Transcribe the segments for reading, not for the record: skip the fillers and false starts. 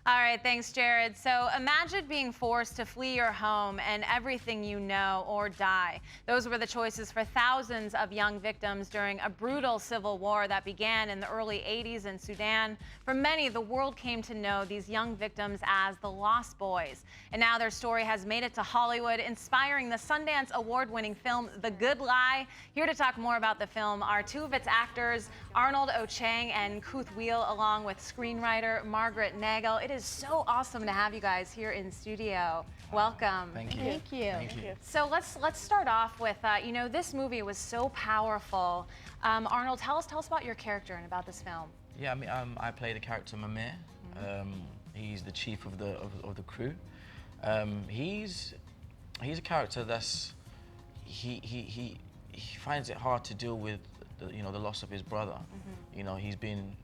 All right, thanks, Jared. So imagine being forced to flee your home and everything you know or die. Those were the choices for thousands of young victims during a brutal civil war that began in the early 80s in Sudan. For many, the world came to know these young victims as the Lost Boys. And now their story has made it to Hollywood, inspiring the Sundance Award-winning film The Good Lie. Here to talk more about the film are two of its actors, Arnold Ocheng and Kuth Wheel, along with screenwriter Margaret Nagel. It is so awesome to have you guys here in studio. Welcome. Thank you. Thank you. Thank you. So let's start off with this movie was so powerful. Arnold, tell us about your character and about this film. Yeah, I mean, I play the character Mamir. He's the chief of the crew. He's a character that's he finds it hard to deal with the loss of his brother. You know, he's been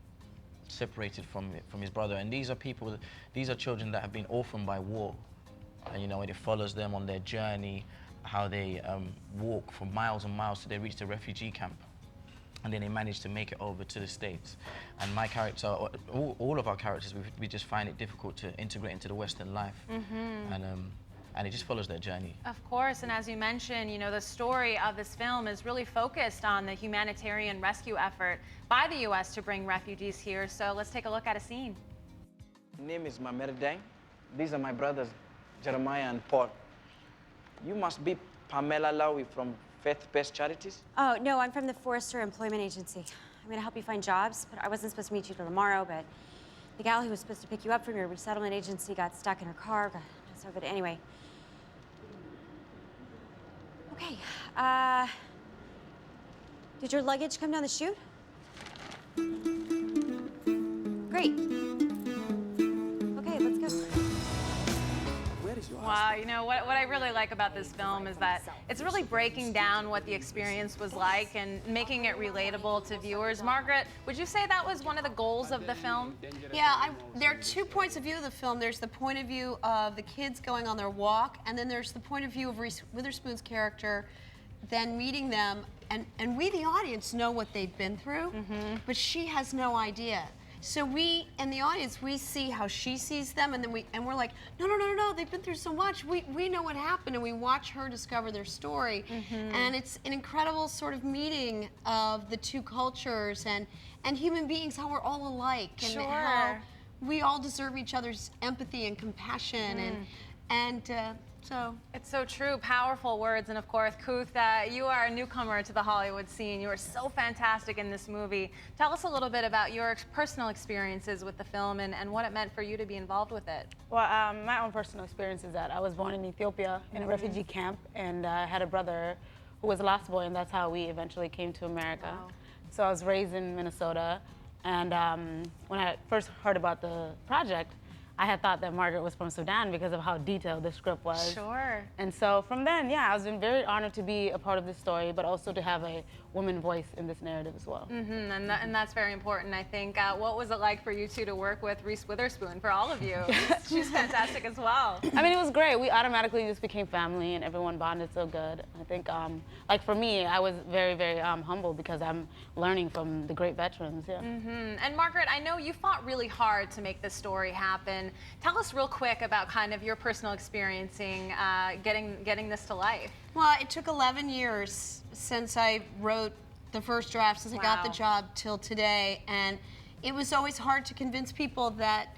separated from his brother, and these are children that have been orphaned by war, and it follows them on their journey, how they walk for miles and miles till they reach the refugee camp, and then they manage to make it over to the States. And my character, all of our characters, we just find it difficult to integrate into the Western life, and it just follows their journey. Of course, and as you mentioned, the story of this film is really focused on the humanitarian rescue effort by the U.S. to bring refugees here. So let's take a look at a scene. My name is Mamer Deng. These are my brothers, Jeremiah and Paul. You must be Pamela Lowy from Faith-Based Charities? Oh, no, I'm from the Forrester Employment Agency. I'm gonna help you find jobs, but I wasn't supposed to meet you till tomorrow, but the gal who was supposed to pick you up from your resettlement agency got stuck in her car. So, but anyway. Okay, did your luggage come down the chute? Great. Okay, let's go. Wow, what I really like about this film is that it's really breaking down what the experience was like and making it relatable to viewers. Margaret, would you say that was one of the goals of the film? Yeah, there are 2 points of view of the film. There's the point of view of the kids going on their walk, and then there's the point of view of Reese Witherspoon's character, then meeting them, and we, the audience, know what they've been through, but she has no idea. So we, in the audience, we see how she sees them, and then we're like, no, they've been through so much. We know what happened, and we watch her discover their story. And it's an incredible sort of meeting of the two cultures and human beings, how we're all alike, and how we all deserve each other's empathy and compassion, so it's so true, powerful words. And of course, Kuth, you are a newcomer to the Hollywood scene. You are so fantastic in this movie. Tell us a little bit about your personal experiences with the film and what it meant for you to be involved with it. Well, my own personal experience is that I was born in Ethiopia in a refugee camp, and I had a brother who was a lost boy, and that's how we eventually came to America. Wow. So I was raised in Minnesota, and when I first heard about the project, I had thought that Margaret was from Sudan because of how detailed the script was. Sure. And so from then, yeah, I was very honored to be a part of this story, but also to have a woman voice in this narrative as well. And that's very important, I think. What was it like for you two to work with Reese Witherspoon, for all of you? She's fantastic as well. I mean, it was great. We automatically just became family, and everyone bonded so good. I think, like for me, I was very, very humble because I'm learning from the great veterans, yeah. And Margaret, I know you fought really hard to make this story happen. Tell us real quick about kind of your personal experiencing getting this to life. Well, it took 11 years since I wrote the first draft, since I got the job till today, and it was always hard to convince people that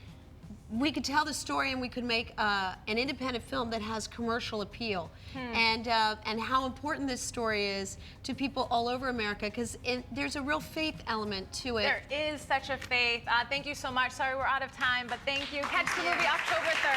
we could tell the story and we could make an independent film that has commercial appeal, and how important this story is to people all over America, because there's a real faith element to it. There is such a faith. Thank you so much. Sorry we're out of time, but thank you. Catch the movie October 3rd.